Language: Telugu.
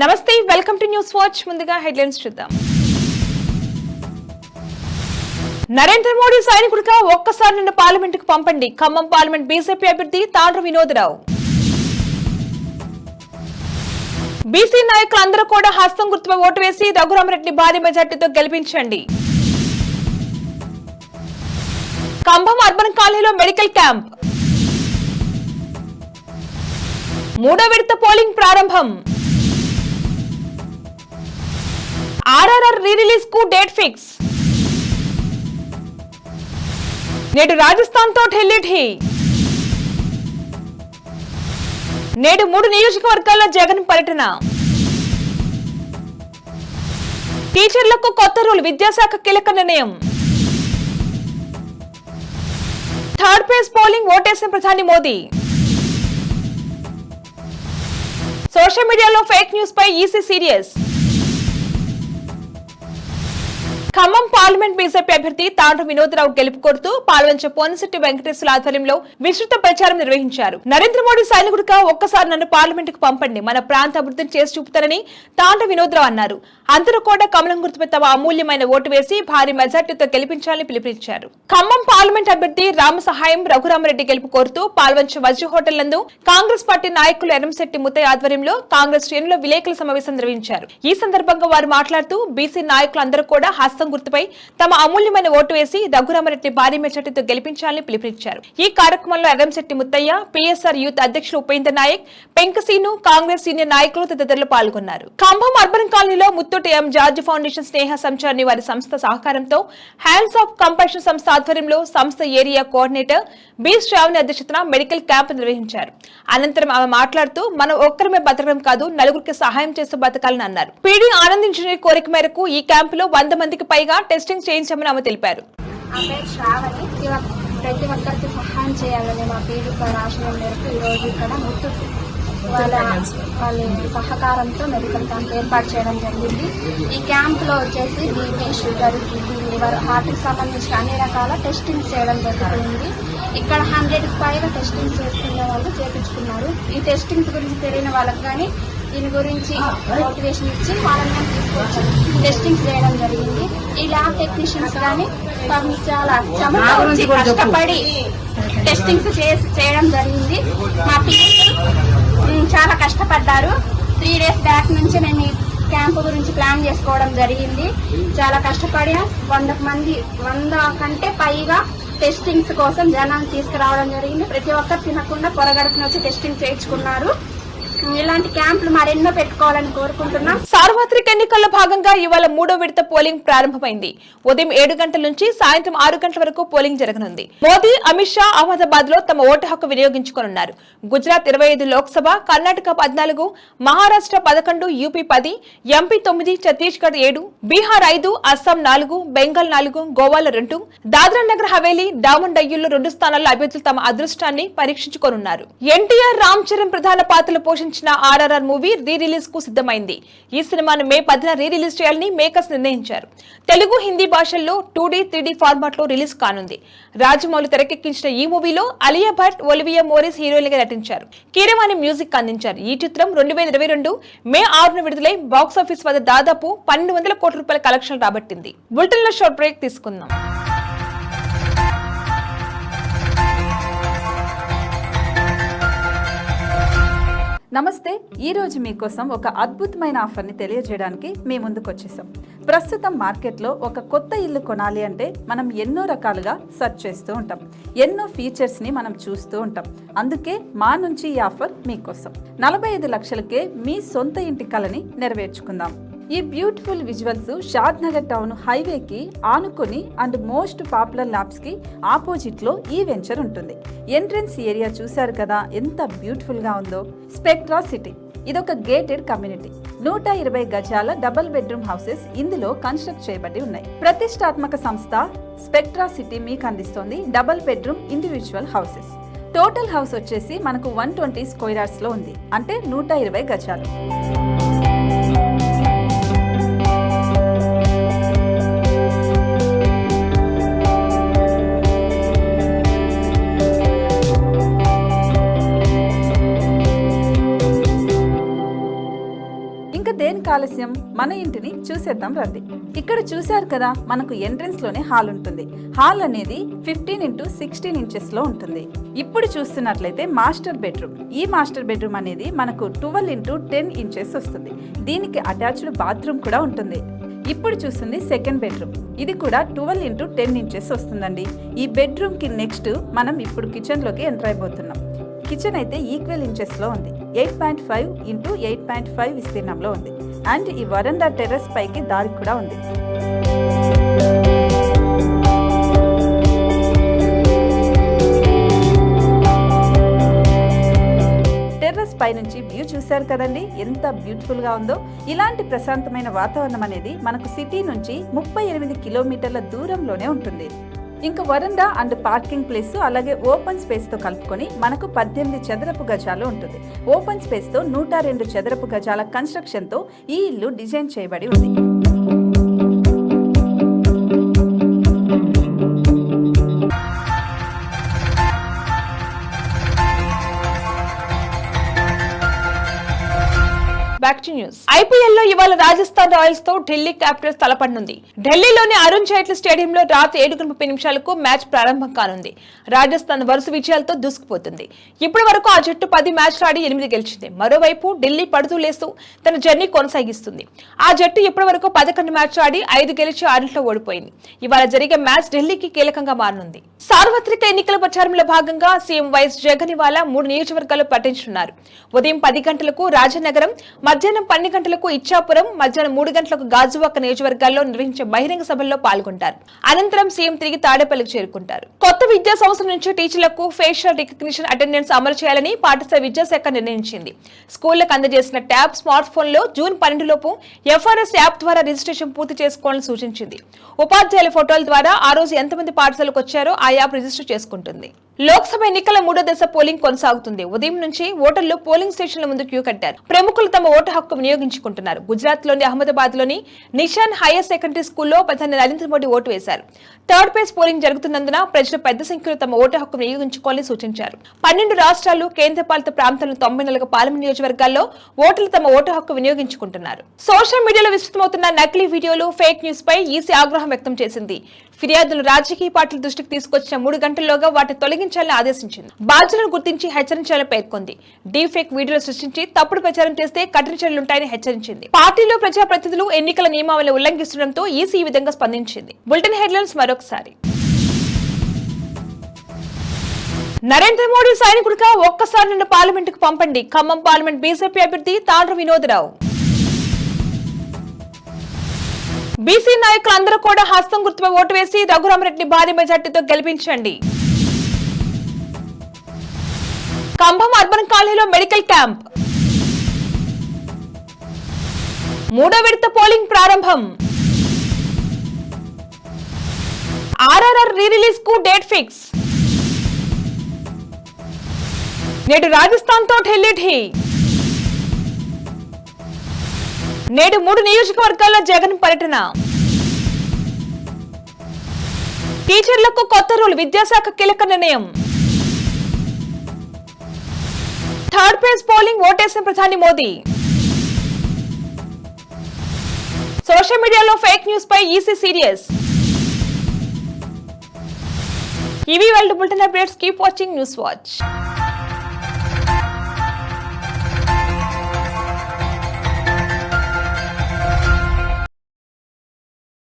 నమస్తే, వెల్కమ్ టు న్యూస్ వాచ్. ముందుగా హెడ్లైన్స్ చూద్దాం. నరేంద్ర మోడీ సైనికుడిగా ఒక్కసారి నిన్న పార్లమెంటుకు పంపండి. ఖమ్మం పార్లమెంట్ బీజేపీ అభ్యర్థి తాండ్ర వినోదరావు. బీసీ నాయకులందరూ కూడా హస్తం గుర్తుపై ఓటు వేసి రఘురామరెడ్డి భారీ మెజార్టీతో గెలిపించండి. ఖమ్మం అర్బన్ కాలనీలో మెడికల్ క్యాంప్. మూడో విడత పోలింగ్ ప్రారంభం. ఆర్ఆర్ఆర్ రీ రిలీజ్ కు డేట్ ఫిక్స్. నేడు రాజస్థాన్ తో ఢిల్లీ. నేడు 3 నియోజకవర్గాల్లో జగన్ పర్యటన. టీచర్లకు కొత్త రూల్, విద్యాశాఖ కీలక నిర్ణయం. థర్డ్ ఫేజ్ పోలింగ్, ఓటేసిన ప్రధాని మోదీ. సోషల్ మీడియాలో ఫేక్ న్యూస్ పై EC serious. Khammam parliament BJP అభ్యర్థి తాండ్ర వినోదరావు గెలుపు కోరుతూ పాల్వంచ పోనిశెట్టి వెంకటేశ్వర ఆధ్వర్యంలో విస్తృత ప్రచారం నిర్వహించారు. నరేంద్ర మోడీ సైనికుడిగా ఒక్కసారి నన్ను పార్లమెంటుకు పంపండి, మన ప్రాంత అభివృద్ధిని చేసి చూపుతారని తాండ్ర వినోదరావు అన్నారు. అందరూ కూడా కమలం గుర్తుపై తమ అమూల్యమైన ఓటు వేసి భారీ మెజార్టీతో గెలిపించాలని పిలుపునిచ్చారు. ఖమ్మం పార్లమెంట్ అభ్యర్థి రామసహాయం రఘురామరెడ్డి గెలుపు కోరుతూ పాల్వంచ వజ్ర హోటల్ నందు కాంగ్రెస్ పార్టీ నాయకులు ఎరంశెట్టి ముత్తయ్య ఆధ్వర్యంలో కాంగ్రెస్ శ్రేణులు విలేకరుల సమావేశం నిర్వహించారు. ఈ సందర్భంగా వారు మాట్లాడుతూ బీసీ నాయకులందరూ కూడా హస్తం గుర్తుపై తమ అమూల్యమైన ఓటు వేసి రఘురామరెడ్డి భారీ మెజార్టీతో గెలిపించాలని పిలుపునిచ్చారు. ఈ కార్యక్రమంలో ఎర్రంశెట్టి ముత్తయ్య, పిఎస్ఆర్ యూత్ అధ్యక్షులు ఉపేంద్ర నాయక్, పెంకసీను, కాంగ్రెస్ సీనియర్ నాయకులు తదితరులు పాల్గొన్నారు. ఖమ్మం అర్బన్ కాలనీలో ముత్తూటి ఎం జార్జ్ ఫౌండేషన్ స్నేహ సంచారిని వారి సంస్థ సహకారంతో హ్యాండ్స్ ఆఫ్ కంపాషన్ సంస్థ ఆధ్వర్యంలో సంస్థ ఏరియా కోఆర్డినేటర్ బి శ్రావణి అధ్యక్షతన మెడికల్ క్యాంప్ నిర్వహించారు. అనంతరం ఆమె మాట్లాడుతూ మనం ఒక్కరమే బతకడం కాదు, నలుగురికి సహాయం చేస్తూ బతకాలని అన్నారు. పీడీ ఆనంద్ ఇంజనీర్ కోరిక మేరకు ఈ క్యాంపులో 100 మందికి పైగా టెస్టింగ్ చేయించామని ఆమె తెలిపారు. ప్రతి ఒక్కరికి సహాయం చేయాలని మా పీడీ సార్ ఆశయం మేరకు ఈరోజు ఇక్కడ ముత్తూట్ వాళ్ళ సహకారంతో మెడికల్ క్యాంప్ ఏర్పాటు చేయడం జరిగింది. ఈ క్యాంప్లో వచ్చేసి బీపీ, షుగర్, కిడ్నీ, లివర్, హార్ట్కి సంబంధించిన అన్ని రకాల టెస్టింగ్ చేయడం జరుగుతుంది. ఇక్కడ 100కి పైగా టెస్టింగ్ చేసుకునే వాళ్ళు చేయించుకున్నారు. ఈ టెస్టింగ్స్ గురించి తెలియని వాళ్ళకి కానీ దీని గురించి మోటివేషన్ ఇచ్చి వాళ్ళని తీసుకొచ్చి టెస్టింగ్స్ చేయడం జరిగింది. ఈ ల్యాబ్ టెక్నీషియన్స్ కానీ చాలా కష్టపడి టెస్టింగ్స్ చేయడం జరిగింది. మా పిల్లలు చాలా కష్టపడ్డారు. 3 days బ్యాక్ నుంచి మేము ఈ క్యాంపు గురించి ప్లాన్ చేసుకోవడం జరిగింది. చాలా కష్టపడి 100 కంటే పైగా టెస్టింగ్స్ కోసం జనాన్ని తీసుకురావడం జరిగింది. ప్రతి ఒక్కరు తినకుండా పొరగడుపున వచ్చి టెస్టింగ్ చేయించుకున్నారు. ఇలాంటి క్యాంపులు మరెన్నో పెట్టుకోవాలని కోరుకుంటున్నాం. సార్వత్రిక ఎన్నికల్లో భాగంగా ఇవాళ 3వ విడత పోలింగ్ ప్రారంభమైంది. ఉదయం 7 గంటల నుంచి సాయంత్రం 6 గంటల వరకు పోలింగ్ జరగనుంది. మోదీ, అమిత్ షా అహ్మదాబాద్ లో తమ ఓటు హక్కు వినియోగించుకోనున్నారు. గుజరాత్ 25 లోక్సభ, కర్ణాటక 14, మహారాష్ట్ర 11, యూపీ 10, ఎంపీ 9, ఛత్తీస్గఢ్ 7, బీహార్ 5, అస్సాం 4, బెంగాల్ 4, గోవాలో 2, దాద్రా నగర్ హవేలీ, డామన్ డయ్యూల్లో 2 స్థానాల్లో అభ్యర్థులు తమ అదృష్టాన్ని పరీక్షించుకోనున్నారు. ఎన్టీఆర్, రామ్ చరణ్ ప్రధాన పాత్రలు పోషించిన ఆర్ఆర్ఆర్ మూవీ రీ రిలీజ్ కు సిద్ధమైంది. ఈ సినిమాను మే 10న రీ రిలీజ్ చేయాలని మేకర్స్ నిర్ణయించారు. తెలుగు, హిందీ భాషల్లో 2D, 3D ఫార్మాట్ లో రిలీజ్ కానుంది. రాజమౌళి తెరకెక్కించిన ఈ మూవీలో అలియా భట్, ఒలివియా మోరిస్ హీరోయిన్లుగా నటించారు. కీరవాణి మ్యూజిక్ అందించారు. ఈ చిత్రం 2022 మే 6న విడుదలై బాక్సాఫీస్ వద్ద దాదాపు 1200 కోట్ల రూపాయల కలెక్షన్ రాబట్టింది. బులెటిన్ లో షార్ట్ బ్రేక్ తీసుకుందాం. నమస్తే. ఈరోజు మీకోసం ఒక అద్భుతమైన ఆఫర్ని తెలియజేయడానికి మీ ముందుకు వచ్చేసాం. ప్రస్తుతం మార్కెట్లో ఒక కొత్త ఇల్లు కొనాలి అంటే మనం ఎన్నో రకాలుగా సెర్చ్ చేస్తూ ఉంటాం. ఎన్నో ఫీచర్స్ని మనం చూస్తూ ఉంటాం. అందుకే మా నుంచి ఈ ఆఫర్ మీకోసం. 45 లక్షలకే మీ సొంత ఇంటి కలని నెరవేర్చుకుందాం. ఈ బ్యూటిఫుల్ విజువల్స్ షాద్ నగర్ టౌన్ హైవేకి ఆనుకొని అండ్ మోస్ట్ పాపులర్ ల్యాబ్స్ కి ఆపోజిట్ లో ఈ వెంచర్ ఉంటుంది. ఎంట్రన్స్ ఏరియా చూశారు కదా ఎంత బ్యూటిఫుల్ గా ఉందో. స్పెక్ట్రా సిటీ ఇదొక గేటెడ్ కమ్యూనిటీ. 120 గజాల డబుల్ బెడ్రూమ్ హౌసెస్ ఇందులో కన్స్ట్రక్ట్ చేయబడి ఉన్నాయి. ప్రతిష్టాత్మక సంస్థ స్పెక్ట్రా సిటీ మీకు అందిస్తోంది double bedroom individual houses. Total house వచ్చేసి మనకు 120 స్క్వేర్ యార్డ్స్ లో ఉంది, అంటే 120 గజాలు. ఆలస్యం, మన ఇంటిని చూసేద్దాం రండి. ఇక్కడ చూశారు కదా, మనకు ఎంట్రన్స్ లోనే హాల్ ఉంటుంది. హాల్ అనేది 15x16 ఇంచెస్ లో ఉంటుంది. ఇప్పుడు చూస్తున్నట్లయితే మాస్టర్ బెడ్రూమ్. ఈ మాస్టర్ బెడ్రూమ్ అనేది మనకు 12x10 ఇంచెస్ వస్తుంది. దీనికి అటాచ్డ్ బాత్రూమ్ కూడా ఉంటుంది. ఇప్పుడు చూస్తుంది సెకండ్ బెడ్రూమ్. ఇది కూడా 12x10 ఇంచెస్ వస్తుందండి. ఈ బెడ్రూమ్ కి నెక్స్ట్ మనం ఇప్పుడు కిచెన్ లోకి ఎంటర్ అయిపోతున్నాం. కిచెన్ అయితే ఈక్వల్ ఇంచెస్ లో ఉంది. 8.5x8.5 విస్తీర్ణంలో ఉంది. అండ్ ఈ వరండా టెర్రస్ పైకి దారి కూడా ఉంది. టెర్రస్ పై నుంచి వ్యూ చూశారు కదండి, ఎంత బ్యూటిఫుల్ గా ఉందో. ఇలాంటి ప్రశాంతమైన వాతావరణం అనేది మనకు సిటీ నుంచి 38 కిలోమీటర్ల దూరంలోనే ఉంటుంది. ఇంకా వరండా అండ్ పార్కింగ్ ప్లేస్ అలాగే ఓపెన్ స్పేస్ తో కలుపుకొని మనకు 18 చదరపు గజాలు ఉంటుంది. ఓపెన్ స్పేస్ తో 102 చదరపు గజాల కన్స్ట్రక్షన్ తో ఈ ఇల్లు డిజైన్ చేయబడి ఉంది. ఐపీఎల్ లో ఇవాళ రాజస్థాన్ రాయల్స్ తో ఢిల్లీ క్యాపిటల్స్ తలపడనుంది. ఢిల్లీలోని అరుణ్ జైట్లీ స్టేడియంలో రాత్రి 7:30 మ్యాచ్ ప్రారంభం కానుంది. రాజస్థాన్ వరుస విజయాలతో దూసుకుపోతుంది. ఇప్పటి వరకు ఆ జట్టు 10 మ్యాచ్లు ఆడి 8 గెలిచింది. మరోవైపు ఢిల్లీ పడుతూ లేస్తూ తన జర్నీ కొనసాగిస్తుంది. ఆ జట్టు ఇప్పటి వరకు 11 మ్యాచ్లు ఆడి 5 గెలిచి 6లో ఓడిపోయింది. ఇవాళ జరిగే మ్యాచ్ ఢిల్లీకి కీలకంగా మారనుంది. సార్వత్రిక ఎన్నికల ప్రచారంలో భాగంగా సీఎం వైఎస్ జగన్ ఇవాళ 3 నియోజకవర్గాల్లో పర్యటించనున్నారు. ఉదయం 10 గంటలకు రాజనగరం, మధ్యాహ్నం 12 గంటలకు ఇచ్చాపురం, మధ్యాహ్నం 3 గంటలకు గాజువాక నియోజకవర్గాల్లో నిర్వహించే బహిరంగ సభల్లో పాల్గొంటారు. అనంతరం సీఎం తిరిగి తాడేపల్లికి చేరుకుంటారు. కొత్త విద్యా సంవత్సరం నుంచి టీచర్లకు ఫేషియల్ రికగ్నిషన్ అటెండెన్స్ అమలు చేయాలని పాఠశాల విద్యాశాఖ నిర్ణయించింది. స్కూళ్లకు అందజేసిన ట్యాబ్ స్మార్ట్ ఫోన్ లో జూన్ 12 లోపు ఎఫ్ఆర్ఎస్ యాప్ ద్వారా రిజిస్ట్రేషన్ పూర్తి చేసుకోవాలని సూచించింది. ఉపాధ్యాయుల ఫోటోల ద్వారా ఆ రోజు ఎంతమంది పాఠశాలకు వచ్చారో ఆ యాప్ రిజిస్టర్ చేసుకుంటుంది. లోక్సభ ఎన్నికల 3వ దశ పోలింగ్ కొనసాగుతుంది. ఉదయం నుంచి ఓటర్లు పోలింగ్ స్టేషన్ల ముందు క్యూ కట్టారు. ప్రముఖులు తమ ఓటు హక్కు వినియోగించుకుంటున్నారు. గుజరాత్ లోని అహ్మదాబాద్ లోని నిషాన్ హైయర్ సెకండరీ స్కూల్లో ప్రధాని నరేంద్ర మోడీ ఓటు వేశారు. థర్డ్ ఫేజ్ పోలింగ్ జరుగుతున్నందున ప్రజలు పెద్ద సంఖ్యలో తమ ఓటు హక్కు వినియోగించుకోవాలని సూచించారు. 12 రాష్ట్రాలు, కేంద్రపాలిత ప్రాంతాలను 94 పార్లమెంట్ నియోజకవర్గాల్లో ఓటర్లు తమ ఓటు హక్కు వినియోగించుకుంటున్నారు. సోషల్ మీడియాలో విస్తృతమవుతున్న నకిలీ వీడియోలు, ఫేక్ న్యూస్ పై ఈసీ ఆగ్రహం వ్యక్తం చేసింది. ఫిర్యాదులు రాజకీయ పార్టీల దృష్టికి తీసుకొచ్చిన 3 గంటల్లోగా వాటిని తొలగించాలని ఆదేశించింది. బాధ్యులను గుర్తించి హెచ్చరించాలని పేర్కొంది. డీఫేక్ వీడియోలు సృష్టించి తప్పుడు ప్రచారం చేస్తే కఠిన చర్యలుంటాయని హెచ్చరించింది. పార్టీలో ప్రజాప్రతినిధులు ఎన్నికల నియమావళి ఉల్లంఘిస్తుండటంతో ఈసీ ఈ విధంగా స్పందించింది. బులెటిన్ హెడ్లైన్స్ మరొకసారి. నరేంద్ర మోడీ సైనికుడిగా ఒక్కసారి నన్ను పార్లమెంటుకు పంపండి. ఖమ్మం పార్లమెంట్ బీజేపీ అభ్యర్థి తాండ్ర వినోదరావు. బీసీ నాయకులందరూ కూడా హస్తం గుర్తుపై ఓటు వేసి రఘురామరెడ్డిని భారీ మెజార్టీతో గెలిపించండి. ఖమ్మం అర్బన్ కాలనీలో మెడికల్ క్యాంప్. 3వ విడత పోలింగ్ ప్రారంభం. ఆర్ఆర్ఆర్ రీ రిలీజ్ కు డేట్ ఫిక్స్. నేడు రాజస్థాన్ తో ఢిల్లీ ఢీ. నేడు 3 నియోజకవర్గాల్లో జగన్ పర్యటన. టీచర్లకు కొత్త రూల్, విద్యాశాఖ కీలక నిర్ణయం. థర్డ్ ఫేజ్ పోలింగ్, ఓటేసిన ప్రధాని మోదీ. సోషల్ మీడియాలో ఫేక్ న్యూస్ పై ఈసీ సీరియస్. ఇవి వాళ్ళ bulletin updates. Keep watching news watch.